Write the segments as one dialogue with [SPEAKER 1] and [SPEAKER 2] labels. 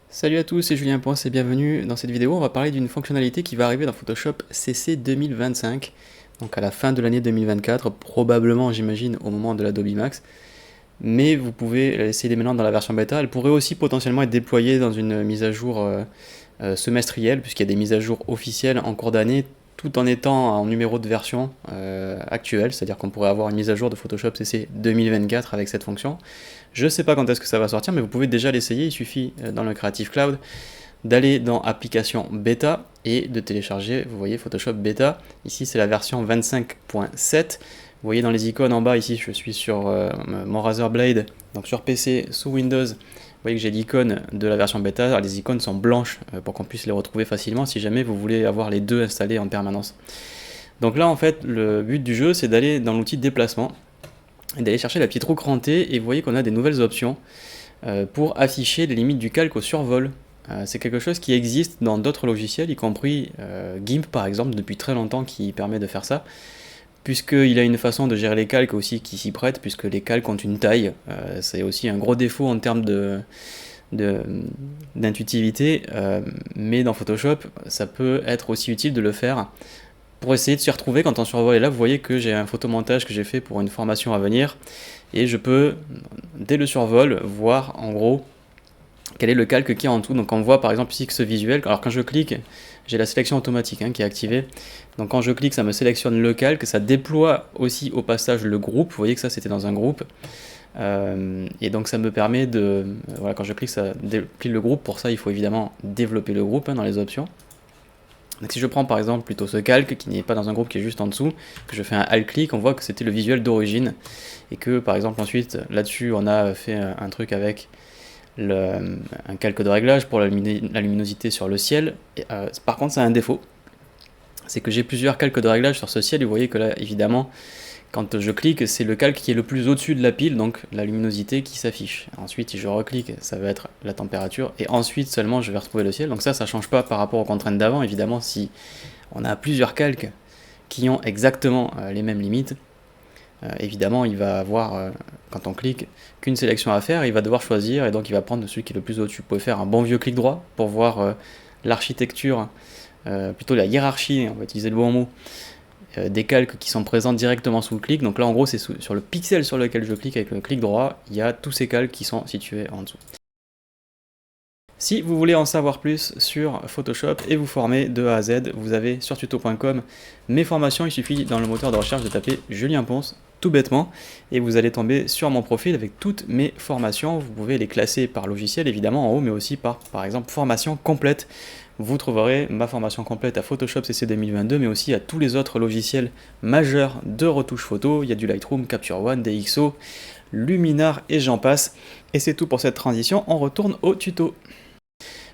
[SPEAKER 1] Salut à tous, c'est Julien Ponce et bienvenue dans cette vidéo. On va parler d'une fonctionnalité qui va arriver dans Photoshop CC 2025, donc à la fin de l'année 2024, probablement j'imagine au moment de l'Adobe Max. Mais vous pouvez essayer dès maintenant dans la version bêta. Elle pourrait aussi potentiellement être déployée dans une mise à jour semestrielle, puisqu'il y a des mises à jour officielles en cours d'année, tout en étant en numéro de version actuel, c'est-à-dire qu'on pourrait avoir une mise à jour de Photoshop CC 2024 avec cette fonction. Je ne sais pas quand est-ce que ça va sortir, mais vous pouvez déjà l'essayer. Il suffit dans le Creative Cloud d'aller dans Applications Bêta et de télécharger, vous voyez, Photoshop Bêta. Ici, c'est la version 25.7. Vous voyez dans les icônes en bas, ici, je suis sur mon Razer Blade, donc sur PC, sous Windows. Vous voyez que j'ai l'icône de la version bêta. Alors, les icônes sont blanches pour qu'on puisse les retrouver facilement si jamais vous voulez avoir les deux installés en permanence. Donc là, en fait, le but du jeu, c'est d'aller dans l'outil déplacement et d'aller chercher la petite roue crantée. Et vous voyez qu'on a des nouvelles options pour afficher les limites du calque au survol. C'est quelque chose qui existe dans d'autres logiciels, y compris GIMP par exemple, depuis très longtemps, qui permet de faire ça. Puisqu'il a une façon de gérer les calques aussi qui s'y prête, puisque les calques ont une taille. C'est aussi un gros défaut en termes d'intuitivité, mais dans Photoshop, ça peut être aussi utile de le faire pour essayer de s'y retrouver quand on survole. Et là, vous voyez que j'ai un photomontage que j'ai fait pour une formation à venir, et je peux, dès le survol, voir en gros quel est le calque qui est en dessous. Donc on voit par exemple ici que ce visuel, alors quand je clique, j'ai la sélection automatique qui est activée. Donc quand je clique, ça me sélectionne le calque, ça déploie aussi au passage le groupe. Vous voyez que ça c'était dans un groupe. Et donc ça me permet de... voilà, quand je clique, ça déplie le groupe. Pour ça, il faut évidemment développer le groupe dans les options. Donc si je prends par exemple plutôt ce calque qui n'est pas dans un groupe, qui est juste en dessous, que je fais un alt-click, on voit que c'était le visuel d'origine. Et que par exemple ensuite, là-dessus, on a fait un truc avec un calque de réglage pour la luminosité sur le ciel. Et, par contre, ça a un défaut, c'est que j'ai plusieurs calques de réglage sur ce ciel, et vous voyez que là, évidemment, quand je clique, c'est le calque qui est le plus au-dessus de la pile, donc la luminosité qui s'affiche. Ensuite, si je reclique, ça va être la température, et ensuite seulement je vais retrouver le ciel. Donc ça change pas par rapport aux contraintes d'avant. Évidemment, si on a plusieurs calques qui ont exactement les mêmes limites, évidemment, il va avoir, quand on clique, qu'une sélection à faire, il va devoir choisir, et donc il va prendre celui qui est le plus au-dessus. Vous pouvez faire un bon vieux clic droit pour voir l'architecture, plutôt la hiérarchie, on va utiliser le bon mot, des calques qui sont présents directement sous le clic. Donc là, en gros, c'est sur le pixel sur lequel je clique avec le clic droit, il y a tous ces calques qui sont situés en dessous. Si vous voulez en savoir plus sur Photoshop et vous former de A à Z, vous avez sur tuto.com mes formations. Il suffit dans le moteur de recherche de taper Julien Ponce, tout bêtement, et vous allez tomber sur mon profil avec toutes mes formations. Vous pouvez les classer par logiciel évidemment en haut, mais aussi par exemple formation complète. Vous trouverez ma formation complète à Photoshop CC 2022, mais aussi à tous les autres logiciels majeurs de retouche photo. Il y a du Lightroom, Capture One, DxO, Luminar et j'en passe. Et c'est tout pour cette transition, on retourne au tuto.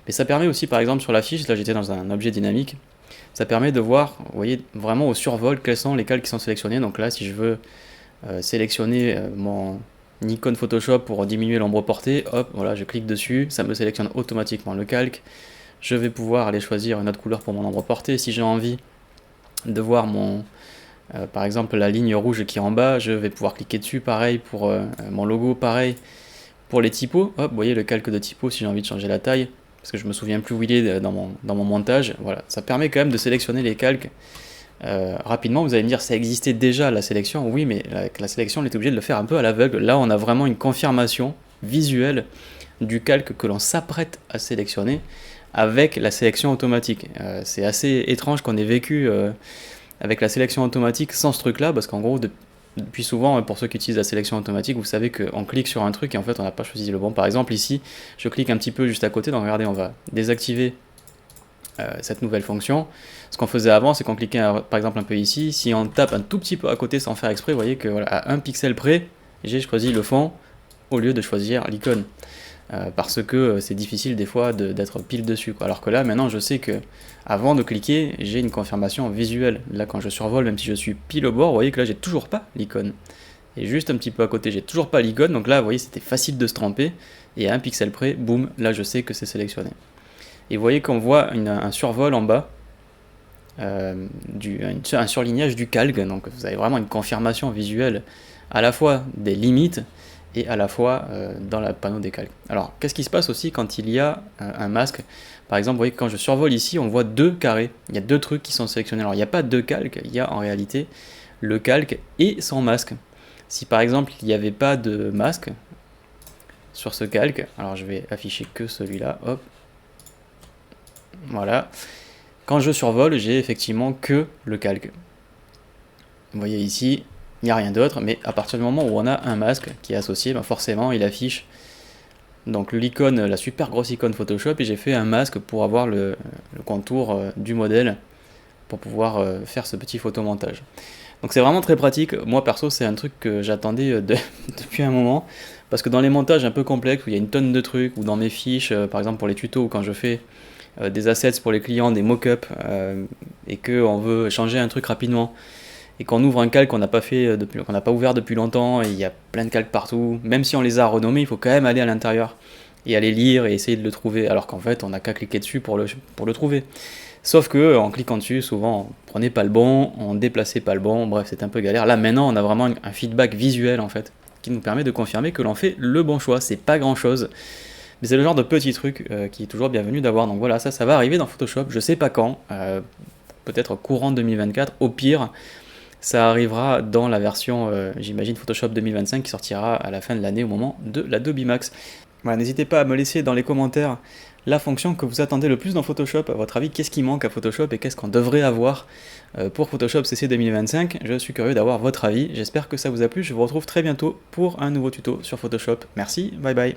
[SPEAKER 1] Mais ça permet aussi, par exemple, sur la fiche, là j'étais dans un objet dynamique, ça permet de voir, vous voyez, vraiment au survol, quels sont les calques qui sont sélectionnés. Donc là, si je veux sélectionner mon icône Photoshop pour diminuer l'ombre portée, hop, voilà, je clique dessus, ça me sélectionne automatiquement le calque. Je vais pouvoir aller choisir une autre couleur pour mon ombre portée. Si j'ai envie de voir par exemple, la ligne rouge qui est en bas, je vais pouvoir cliquer dessus, pareil pour mon logo, pareil pour les typos. Hop, vous voyez le calque de typo si j'ai envie de changer la taille, parce que je me souviens plus où il est dans mon montage. Voilà, ça permet quand même de sélectionner les calques rapidement. Vous allez me dire, ça existait déjà la sélection. Oui, mais la sélection, on est obligé de le faire un peu à l'aveugle. Là, on a vraiment une confirmation visuelle du calque que l'on s'apprête à sélectionner avec la sélection automatique. C'est assez étrange qu'on ait vécu avec la sélection automatique sans ce truc-là, parce qu'en gros, depuis souvent, pour ceux qui utilisent la sélection automatique, vous savez qu'on clique sur un truc et en fait on n'a pas choisi le bon. Par exemple ici, je clique un petit peu juste à côté, donc regardez, on va désactiver cette nouvelle fonction. Ce qu'on faisait avant, c'est qu'on cliquait par exemple un peu ici, si on tape un tout petit peu à côté sans faire exprès, vous voyez que voilà, à un pixel près, j'ai choisi le fond au lieu de choisir l'icône. Parce que c'est difficile des fois d'être pile dessus, quoi. Alors que là, maintenant, je sais que avant de cliquer, j'ai une confirmation visuelle. Là, quand je survole, même si je suis pile au bord, vous voyez que là, j'ai toujours pas l'icône. Et juste un petit peu à côté, j'ai toujours pas l'icône. Donc là, vous voyez, c'était facile de se tromper. Et à un pixel près, boum, là, je sais que c'est sélectionné. Et vous voyez qu'on voit un survol en bas, un surlignage du calque. Donc vous avez vraiment une confirmation visuelle à la fois des limites et à la fois dans le panneau des calques. Alors, qu'est-ce qui se passe aussi quand il y a un masque? Par exemple, vous voyez que quand je survole ici, on voit deux carrés. Il y a deux trucs qui sont sélectionnés. Alors, il n'y a pas deux calques, il y a en réalité le calque et son masque. Si par exemple, il n'y avait pas de masque sur ce calque, alors je vais afficher que celui-là, hop, voilà. Quand je survole, j'ai effectivement que le calque. Vous voyez ici, il n'y a rien d'autre, mais à partir du moment où on a un masque qui est associé, ben forcément il affiche donc l'icône, la super grosse icône Photoshop, et j'ai fait un masque pour avoir le contour du modèle pour pouvoir faire ce petit photomontage. Donc c'est vraiment très pratique. Moi perso, c'est un truc que j'attendais depuis un moment, parce que dans les montages un peu complexes où il y a une tonne de trucs, ou dans mes fiches, par exemple pour les tutos, ou quand je fais des assets pour les clients, des mock-ups, et qu'on veut changer un truc rapidement, et qu'on ouvre un calque qu'on n'a pas fait qu'on n'a pas ouvert depuis longtemps, et il y a plein de calques partout, même si on les a renommés, il faut quand même aller à l'intérieur et aller lire et essayer de le trouver, alors qu'en fait on n'a qu'à cliquer dessus pour le trouver. Sauf que en cliquant dessus, souvent on prenait pas le bon, on déplaçait pas le bon, bref c'est un peu galère. Là maintenant on a vraiment un feedback visuel en fait, qui nous permet de confirmer que l'on fait le bon choix. C'est pas grand chose, mais c'est le genre de petit truc qui est toujours bienvenu d'avoir. Donc voilà, ça va arriver dans Photoshop, je sais pas quand, peut-être courant 2024, au pire ça arrivera dans la version, j'imagine, Photoshop 2025 qui sortira à la fin de l'année au moment de l'Adobe Max. Voilà, n'hésitez pas à me laisser dans les commentaires la fonction que vous attendez le plus dans Photoshop. À votre avis, qu'est-ce qui manque à Photoshop et qu'est-ce qu'on devrait avoir pour Photoshop CC 2025? Je suis curieux d'avoir votre avis. J'espère que ça vous a plu. Je vous retrouve très bientôt pour un nouveau tuto sur Photoshop. Merci, bye bye.